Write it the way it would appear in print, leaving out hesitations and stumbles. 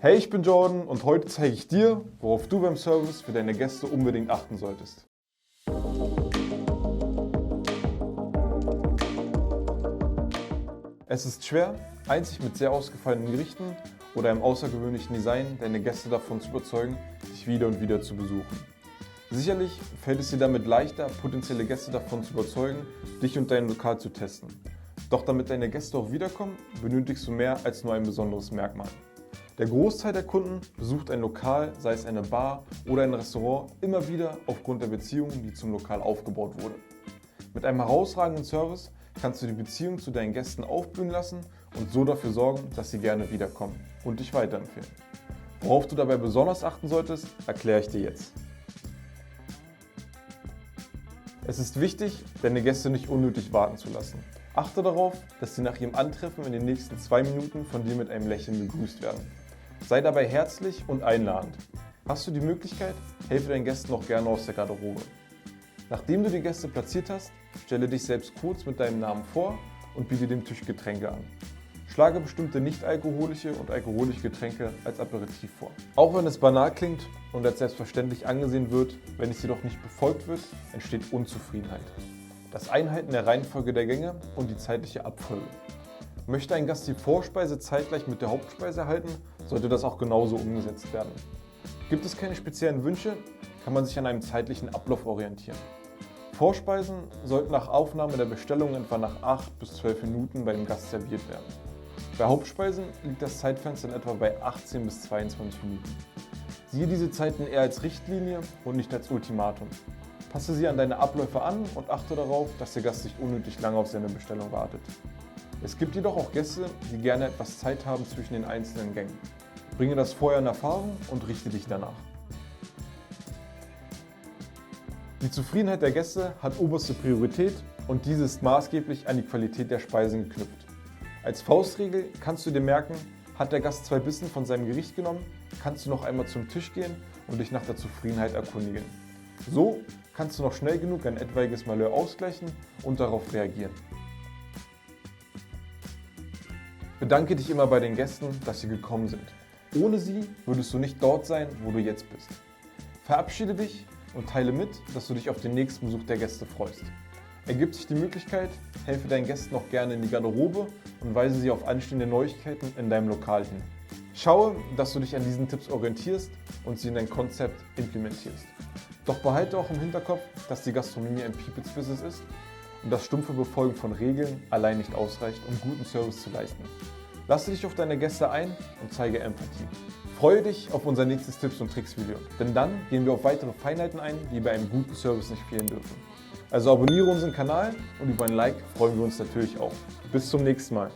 Hey, ich bin Jordan und heute zeige ich dir, worauf du beim Service für deine Gäste unbedingt achten solltest. Es ist schwer, einzig mit sehr ausgefallenen Gerichten oder einem außergewöhnlichen Design deine Gäste davon zu überzeugen, dich wieder und wieder zu besuchen. Sicherlich fällt es dir damit leichter, potenzielle Gäste davon zu überzeugen, dich und dein Lokal zu testen. Doch damit deine Gäste auch wiederkommen, benötigst du mehr als nur ein besonderes Merkmal. Der Großteil der Kunden besucht ein Lokal, sei es eine Bar oder ein Restaurant, immer wieder aufgrund der Beziehung, die zum Lokal aufgebaut wurde. Mit einem herausragenden Service kannst du die Beziehung zu deinen Gästen aufblühen lassen und so dafür sorgen, dass sie gerne wiederkommen und dich weiterempfehlen. Worauf du dabei besonders achten solltest, erkläre ich dir jetzt. Es ist wichtig, deine Gäste nicht unnötig warten zu lassen. Achte darauf, dass sie nach ihrem Antreffen in den nächsten 2 Minuten von dir mit einem Lächeln begrüßt werden. Sei dabei herzlich und einladend. Hast du die Möglichkeit, helfe deinen Gästen auch gerne aus der Garderobe. Nachdem du die Gäste platziert hast, stelle dich selbst kurz mit deinem Namen vor und biete dem Tisch Getränke an. Schlage bestimmte nicht-alkoholische und alkoholische Getränke als Aperitif vor. Auch wenn es banal klingt und als selbstverständlich angesehen wird, wenn es jedoch nicht befolgt wird, entsteht Unzufriedenheit. Das Einhalten der Reihenfolge der Gänge und die zeitliche Abfolge. Möchte ein Gast die Vorspeise zeitgleich mit der Hauptspeise erhalten, sollte das auch genauso umgesetzt werden. Gibt es keine speziellen Wünsche, kann man sich an einem zeitlichen Ablauf orientieren. Vorspeisen sollten nach Aufnahme der Bestellung etwa nach 8 bis 12 Minuten bei dem Gast serviert werden. Bei Hauptspeisen liegt das Zeitfenster in etwa bei 18 bis 22 Minuten. Siehe diese Zeiten eher als Richtlinie und nicht als Ultimatum. Passe sie an deine Abläufe an und achte darauf, dass der Gast nicht unnötig lange auf seine Bestellung wartet. Es gibt jedoch auch Gäste, die gerne etwas Zeit haben zwischen den einzelnen Gängen. Bringe das vorher in Erfahrung und richte dich danach. Die Zufriedenheit der Gäste hat oberste Priorität und diese ist maßgeblich an die Qualität der Speisen geknüpft. Als Faustregel kannst du dir merken, hat der Gast 2 Bissen von seinem Gericht genommen, kannst du noch einmal zum Tisch gehen und dich nach der Zufriedenheit erkundigen. So kannst du noch schnell genug ein etwaiges Malheur ausgleichen und darauf reagieren. Bedanke dich immer bei den Gästen, dass sie gekommen sind. Ohne sie würdest du nicht dort sein, wo du jetzt bist. Verabschiede dich und teile mit, dass du dich auf den nächsten Besuch der Gäste freust. Ergibt sich die Möglichkeit, helfe deinen Gästen auch gerne in die Garderobe und weise sie auf anstehende Neuigkeiten in deinem Lokal hin. Schaue, dass du dich an diesen Tipps orientierst und sie in dein Konzept implementierst. Doch behalte auch im Hinterkopf, dass die Gastronomie ein People's Business ist und das stumpfe Befolgen von Regeln allein nicht ausreicht, um guten Service zu leisten. Lasse dich auf deine Gäste ein und zeige Empathie. Freue dich auf unser nächstes Tipps- und Tricks-Video, denn dann gehen wir auf weitere Feinheiten ein, die bei einem guten Service nicht fehlen dürfen. Also abonniere unseren Kanal und über ein Like freuen wir uns natürlich auch. Bis zum nächsten Mal.